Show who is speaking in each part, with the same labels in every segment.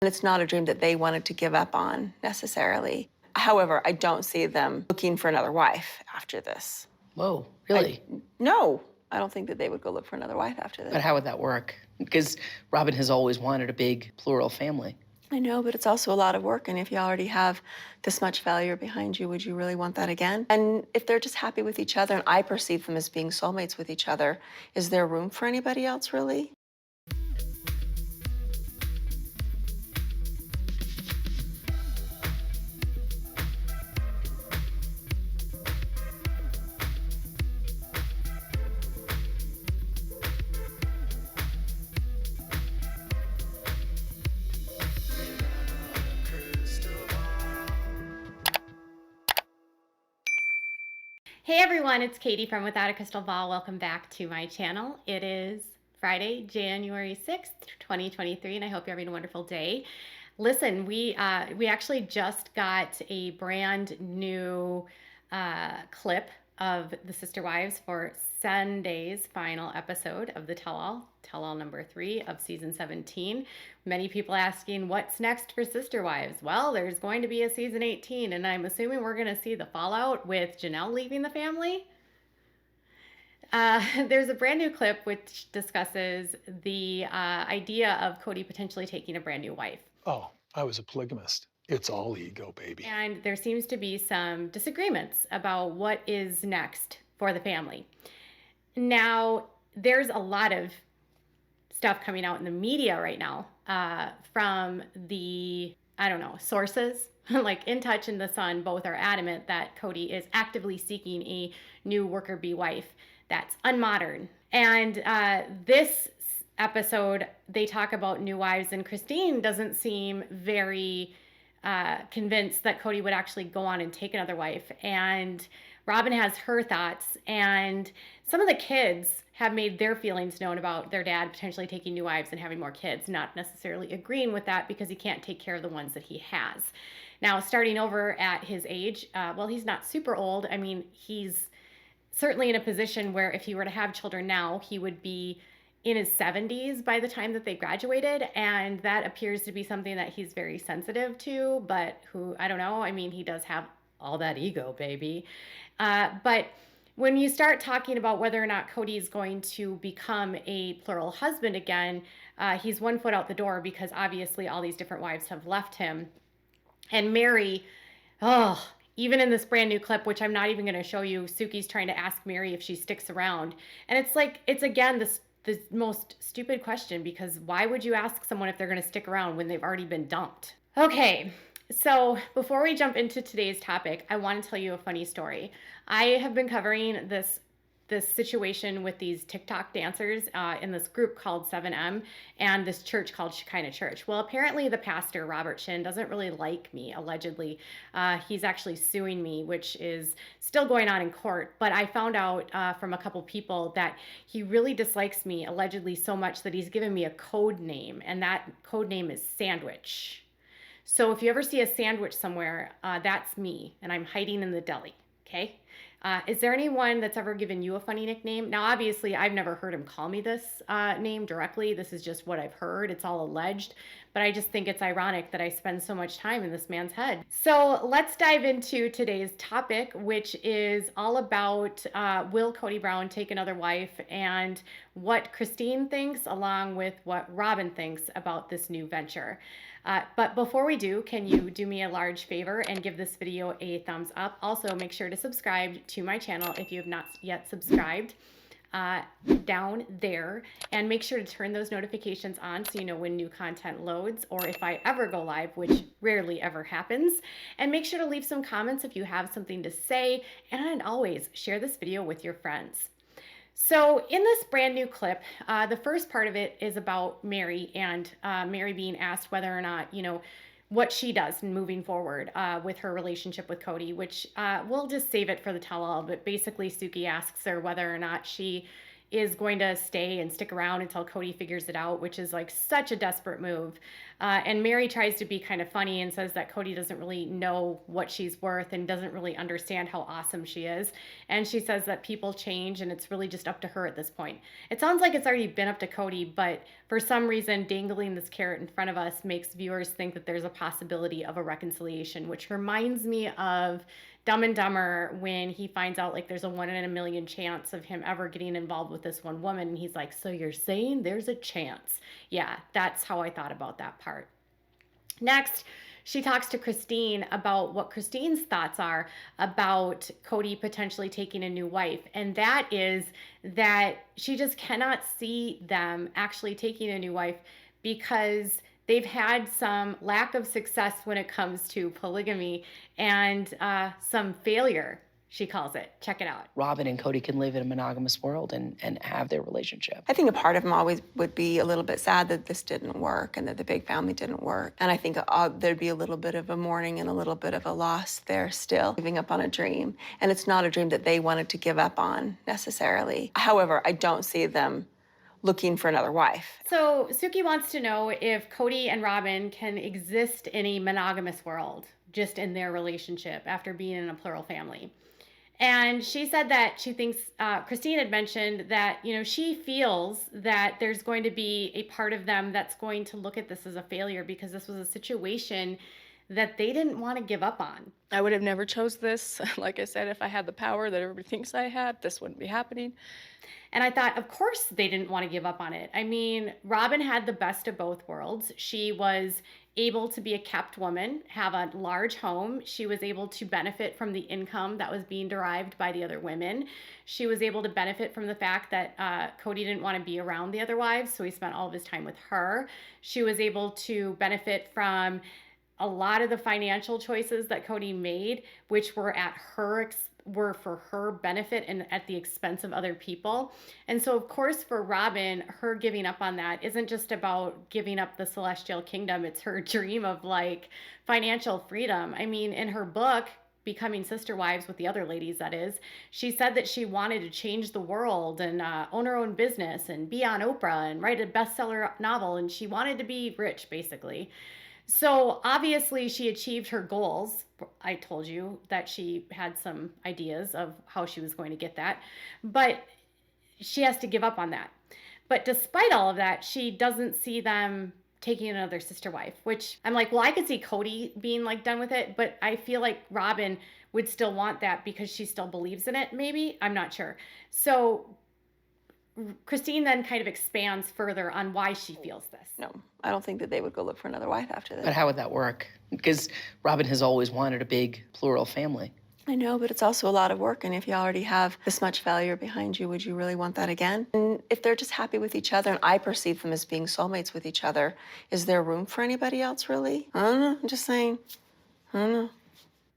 Speaker 1: And it's not a dream that they wanted to give up on necessarily. However, I don't see them looking for another wife after this.
Speaker 2: Whoa, really?
Speaker 1: No, I don't think that they would go look for another wife after this.
Speaker 2: But how would that work? Because Robyn has always wanted a big plural family.
Speaker 1: I know, but it's also a lot of work, and if you already have this much failure behind you, would you really want that again? And if they're just happy with each other, and I perceive them as being soulmates with each other, is there room for anybody else, really?
Speaker 3: Hey everyone, it's Katie from Without a Crystal Ball. Welcome back to my channel. It is Friday, January 6th, 2023, and I hope you're having a wonderful day. Listen, we actually just got a brand new clip of the Sister Wives for Sunday's final episode of the Tell-All number 3 of season 17. Many people asking, what's next for Sister Wives? Well, there's going to be a season 18, and I'm assuming we're going to see the fallout with Janelle leaving the family. There's a brand new clip which discusses the idea of Kody potentially taking a brand new wife.
Speaker 4: Oh, I was a polygamist. It's all ego, baby.
Speaker 3: And there seems to be some disagreements about what is next for the family. Now, there's a lot of stuff coming out in the media right now from the, sources like In Touch and The Sun. Both are adamant that Kody is actively seeking a new worker bee wife that's unmodern. And this episode, they talk about new wives, and Christine doesn't seem very convinced that Kody would actually go on and take another wife. And Robyn has her thoughts, and some of the kids have made their feelings known about their dad potentially taking new wives and having more kids, not necessarily agreeing with that because he can't take care of the ones that he has. Now, starting over at his age, well, he's not super old. I mean, he's certainly in a position where if he were to have children now, he would be in his 70s by the time that they graduated, and that appears to be something that he's very sensitive to, but I don't know, I mean, he does have all that ego, baby. But when you start talking about whether or not Kody is going to become a plural husband again, he's 1 foot out the door because obviously all these different wives have left him. And Mary, even in this brand new clip, which I'm not even going to show you, Suki's trying to ask Mary if she sticks around. And it's like, it's again, the most stupid question, because why would you ask someone if they're going to stick around when they've already been dumped? Okay, so before we jump into today's topic, I want to tell you a funny story. I have been covering this situation with these TikTok dancers in this group called 7M and this church called Shekinah Church. Well, apparently the pastor, Robert Shin, doesn't really like me, allegedly. He's actually suing me, which is still going on in court. But I found out from a couple people that he really dislikes me, allegedly, so much that he's given me a code name, and that code name is Sandwich. So if you ever see a sandwich somewhere, that's me, and I'm hiding in the deli, okay? Is there anyone that's ever given you a funny nickname? Now, obviously, I've never heard him call me this name directly. This is just what I've heard. It's all alleged. But I just think it's ironic that I spend so much time in this man's head. So let's dive into today's topic, which is all about will Kody Brown take another wife, and what Christine thinks along with what Robyn thinks about this new venture. But before we do, can you do me a large favor and give this video a thumbs up? Also, make sure to subscribe to my channel if you have not yet subscribed down there. And make sure to turn those notifications on so you know when new content loads or if I ever go live, which rarely ever happens. And make sure to leave some comments if you have something to say. And always share this video with your friends. So in this brand new clip, the first part of it is about Mary, and Mary being asked whether or not, what she does moving forward with her relationship with Kody, which we'll just save it for the tell-all. But basically, Suki asks her whether or not she is going to stay and stick around until Kody figures it out, which is like such a desperate move. And Mary tries to be kind of funny and says that Kody doesn't really know what she's worth and doesn't really understand how awesome she is. And she says that people change and it's really just up to her at this point. It sounds like it's already been up to Kody, but for some reason, dangling this carrot in front of us makes viewers think that there's a possibility of a reconciliation, which reminds me of Dumb and Dumber when he finds out like there's a 1 in a million chance of him ever getting involved with this one woman. And he's like, so you're saying there's a chance? Yeah, that's how I thought about that part. Next, she talks to Christine about what Christine's thoughts are about Kody potentially taking a new wife. And that is that she just cannot see them actually taking a new wife because they've had some lack of success when it comes to polygamy and some failure, she calls it. Check it out.
Speaker 2: Robyn and Kody can live in a monogamous world and have their relationship.
Speaker 1: I think a part of them always would be a little bit sad that this didn't work and that the big family didn't work. And I think there'd be a little bit of a mourning and a little bit of a loss there still, giving up on a dream. And it's not a dream that they wanted to give up on necessarily. However, I don't see them looking for another wife.
Speaker 3: So Suki wants to know if Kody and Robyn can exist in a monogamous world, just in their relationship after being in a plural family. And she said that she thinks, Christine had mentioned that, she feels that there's going to be a part of them that's going to look at this as a failure because this was a situation that they didn't want to give up on.
Speaker 5: I would have never chose this. Like I said, if I had the power that everybody thinks I had, this wouldn't be happening.
Speaker 3: And I thought, of course, they didn't want to give up on it. I mean, Robyn had the best of both worlds. She was able to be a kept woman, have a large home. She was able to benefit from the income that was being derived by the other women. She was able to benefit from the fact that Kody didn't want to be around the other wives, so he spent all of his time with her. She was able to benefit from a lot of the financial choices that Kody made, which were were for her benefit and at the expense of other people. And so, of course, for Robyn, her giving up on that isn't just about giving up the celestial kingdom. It's her dream of like financial freedom. I mean, in her book, Becoming Sister Wives with the Other Ladies, that is, she said that she wanted to change the world and own her own business and be on Oprah and write a bestseller novel. And she wanted to be rich, basically. So obviously she achieved her goals. I told you that she had some ideas of how she was going to get that, but she has to give up on that. But despite all of that, she doesn't see them taking another sister wife, which I'm like, well, I could see Kody being like done with it, but I feel like Robyn would still want that because she still believes in it, maybe. I'm not sure. So Christine then kind of expands further on why she feels this.
Speaker 1: No, I don't think that they would go look for another wife after
Speaker 2: But
Speaker 1: this.
Speaker 2: how would that work? Because Robyn has always wanted a big plural family.
Speaker 1: I know, but it's also a lot of work. And if you already have this much failure behind you, would you really want that again? And if they're just happy with each other, and I perceive them as being soulmates with each other, is there room for anybody else, really? I don't know. I'm just saying. I don't know.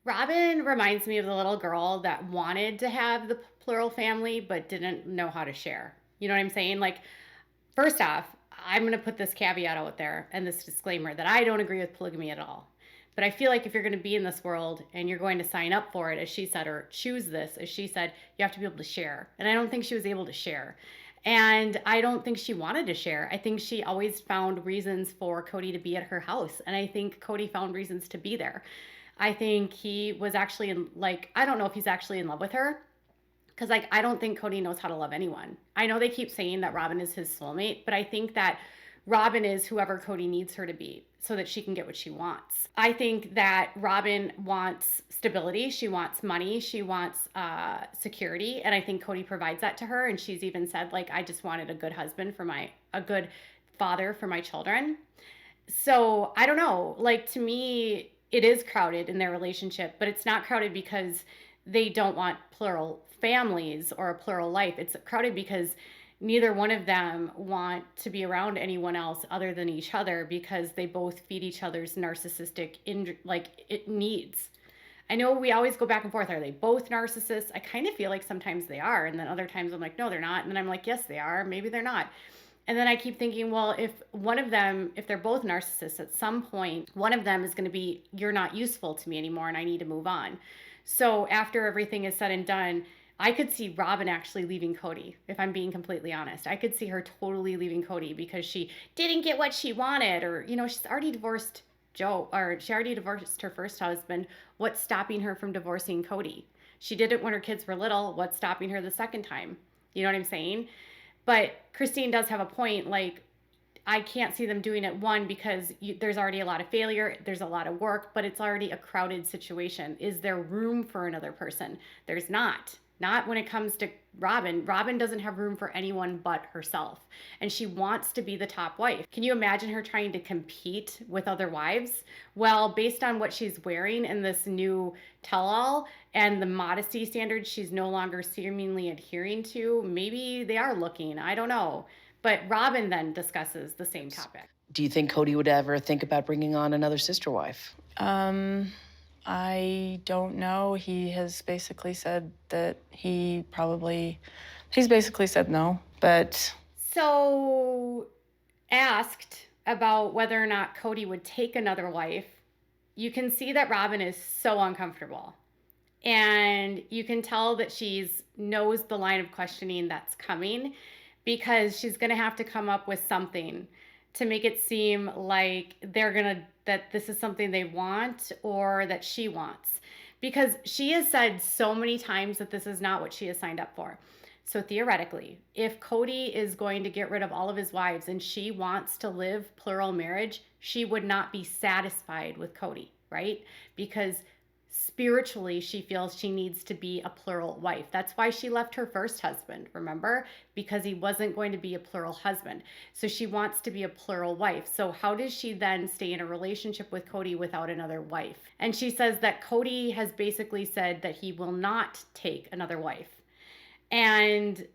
Speaker 3: Robyn reminds me of the little girl that wanted to have the plural family but didn't know how to share. You know what I'm saying? Like, first off, I'm going to put this caveat out there and this disclaimer that I don't agree with polygamy at all. But I feel like if you're going to be in this world and you're going to sign up for it, as she said, or choose this, as she said, you have to be able to share. And I don't think she was able to share. And I don't think she wanted to share. I think she always found reasons for Kody to be at her house. And I think Kody found reasons to be there. I think he was actually I don't know if he's actually in love with her. Because, I don't think Kody knows how to love anyone. I know they keep saying that Robyn is his soulmate, but I think that Robyn is whoever Kody needs her to be so that she can get what she wants. I think that Robyn wants stability. She wants money. She wants security. And I think Kody provides that to her. And she's even said, I just wanted a good husband a good father for my children. So, I don't know. To me, it is crowded in their relationship, but it's not crowded because they don't want plural families or a plural life. It's crowded because neither one of them want to be around anyone else other than each other because they both feed each other's narcissistic needs. I know we always go back and forth. Are they both narcissists? I kind of feel like sometimes they are. And then other times I'm like, no, they're not. And then I'm like, yes, they are. Maybe they're not. And then I keep thinking, well, if they're both narcissists, at some point, one of them is going to be, you're not useful to me anymore and I need to move on. So after everything is said and done, I could see Robyn actually leaving Kody, if I'm being completely honest. I could see her totally leaving Kody because she didn't get what she wanted, or, she's already divorced Joe, or she already divorced her first husband. What's stopping her from divorcing Kody? She did it when her kids were little. What's stopping her the second time? You know what I'm saying? But Christine does have a point. Like, I can't see them doing it, one, because there's already a lot of failure, there's a lot of work, but it's already a crowded situation. Is there room for another person? There's not. Not when it comes to Robyn. Robyn doesn't have room for anyone but herself. And she wants to be the top wife. Can you imagine her trying to compete with other wives? Well, based on what she's wearing in this new tell-all and the modesty standards she's no longer seemingly adhering to, maybe they are looking. I don't know. But Robyn then discusses the same topic.
Speaker 2: Do you think Kody would ever think about bringing on another sister wife?
Speaker 5: I don't know. He has basically said that he's basically said no, but.
Speaker 3: So, asked about whether or not Kody would take another wife, you can see that Robyn is so uncomfortable. And you can tell that she's knows the line of questioning that's coming, because she's going to have to come up with something to make it seem like that this is something they want or that she wants. Because she has said so many times that this is not what she has signed up for. So theoretically, if Kody is going to get rid of all of his wives and she wants to live plural marriage, she would not be satisfied with Kody, right? Because spiritually, she feels she needs to be a plural wife. That's why she left her first husband, remember? Because he wasn't going to be a plural husband. So she wants to be a plural wife. So how does she then stay in a relationship with Kody without another wife? And she says that Kody has basically said that he will not take another wife. And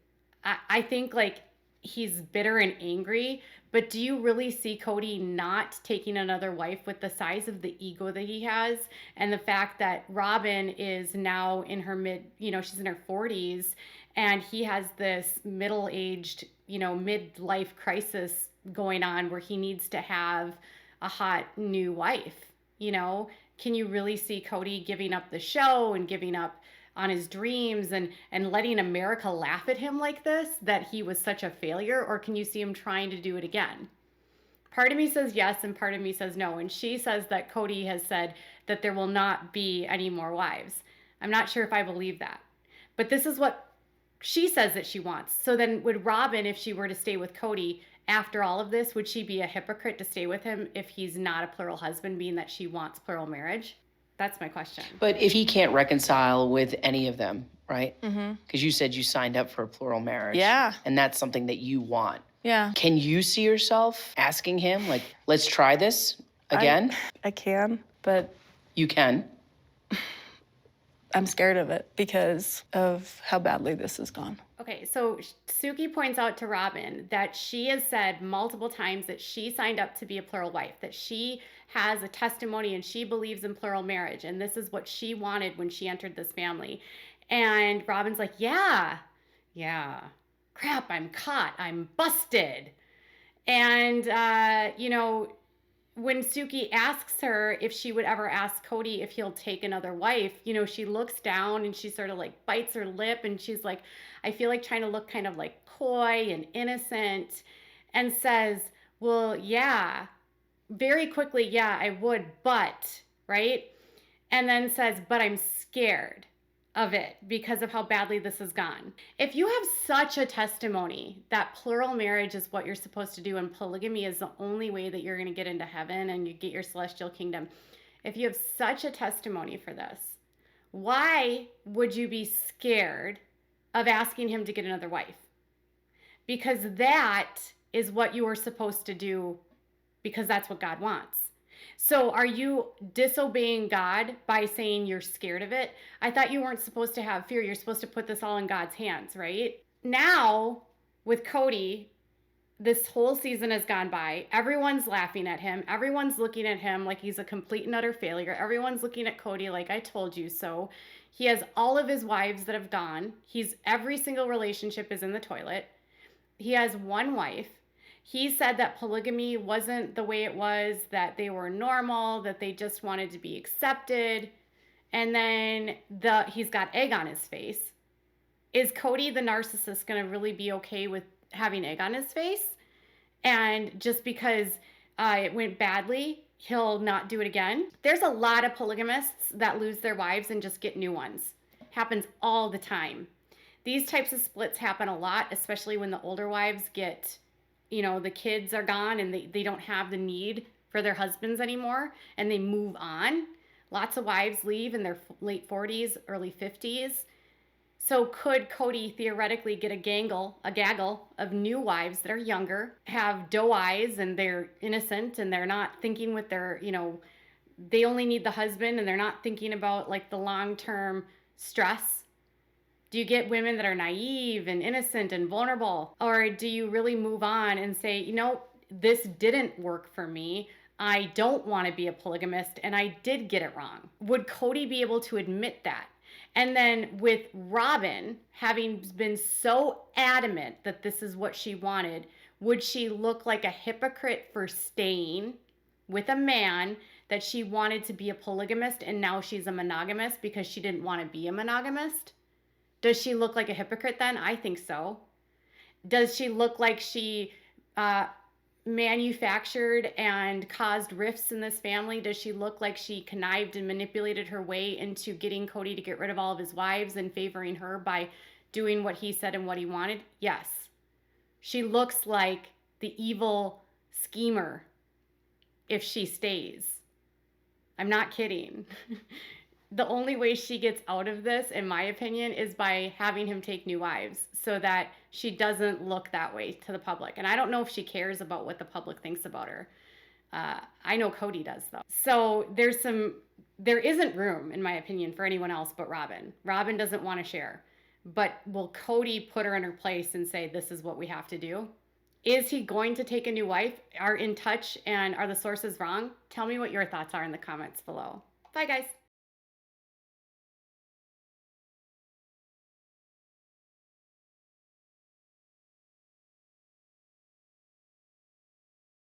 Speaker 3: I think, like, he's bitter and angry, but do you really see Kody not taking another wife with the size of the ego that he has, and the fact that Robyn is now in her she's in her 40s, and he has this middle-aged, midlife crisis going on where he needs to have a hot new wife? Can you really see Kody giving up the show and giving up on his dreams and letting America laugh at him like this, that he was such a failure? Or can you see him trying to do it again? Part of me says yes, and part of me says no. And she says that Kody has said that there will not be any more wives. I'm not sure if I believe that. But this is what she says that she wants. So then would Robyn, if she were to stay with Kody after all of this, would she be a hypocrite to stay with him if he's not a plural husband, being that she wants plural marriage? That's my question.
Speaker 2: But if he can't reconcile with any of them, right?
Speaker 5: Mm-hmm.
Speaker 2: Because you said you signed up for a plural marriage.
Speaker 5: Yeah.
Speaker 2: And that's something that you want.
Speaker 5: Yeah.
Speaker 2: Can you see yourself asking him, like, let's try this again?
Speaker 5: I can, but
Speaker 2: You can.
Speaker 5: I'm scared of it because of how badly this has gone.
Speaker 3: Okay, so Suki points out to Robyn that she has said multiple times that she signed up to be a plural wife, that she has a testimony and she believes in plural marriage, and this is what she wanted when she entered this family. And Robyn's like, yeah, crap, I'm caught, I'm busted. And, when Suki asks her if she would ever ask Kody if he'll take another wife, she looks down and she sort of like bites her lip, and she's like, I feel like trying to look kind of like coy and innocent, and says, well, yeah, very quickly, yeah, I would, but, right? And then says, but I'm scared of it because of how badly this has gone. If you have such a testimony that plural marriage is what you're supposed to do and polygamy is the only way that you're going to get into heaven and you get your celestial kingdom, if you have such a testimony for this, why would you be scared of asking him to get another wife? Because that is what you are supposed to do, because that's what God wants. So are you disobeying God by saying you're scared of it? I thought you weren't supposed to have fear. You're supposed to put this all in God's hands, right? Now, with Kody, this whole season has gone by. Everyone's laughing at him. Everyone's looking at him like he's a complete and utter failure. Everyone's looking at Kody like, I told you so. He has all of his wives that have gone. Every single relationship is in the toilet. He has one wife. He said that polygamy wasn't the way it was, that they were normal, that they just wanted to be accepted. And then he's got egg on his face. Is Kody the narcissist going to really be okay with having egg on his face? And just because it went badly, he'll not do it again? There's a lot of polygamists that lose their wives and just get new ones. Happens all the time. These types of splits happen a lot, especially when the older wives get, the kids are gone and they don't have the need for their husbands anymore and they move on. Lots of wives leave in their late 40s, early 50s. So could Kody theoretically get a gaggle of new wives that are younger, have doe eyes, and they're innocent and they're not thinking with their, they only need the husband and they're not thinking about like the long-term stress? Do you get women that are naive and innocent and vulnerable? Or do you really move on and say, this didn't work for me. I don't want to be a polygamist and I did get it wrong. Would Kody be able to admit that? And then with Robyn having been so adamant that this is what she wanted, would she look like a hypocrite for staying with a man that she wanted to be a polygamist and now she's a monogamous because she didn't want to be a monogamist? Does she look like a hypocrite then? I think so. Does she look like she manufactured and caused rifts in this family? Does she look like she connived and manipulated her way into getting Kody to get rid of all of his wives and favoring her by doing what he said and what he wanted? Yes. She looks like the evil schemer if she stays. I'm not kidding. The only way she gets out of this, in my opinion, is by having him take new wives so that she doesn't look that way to the public. And I don't know if she cares about what the public thinks about her. I know Kody does, though. So there isn't room, in my opinion, for anyone else but Robyn. Robyn doesn't want to share. But will Kody put her in her place and say, this is what we have to do? Is he going to take a new wife? Are in touch and are the sources wrong? Tell me what your thoughts are in the comments below. Bye, guys.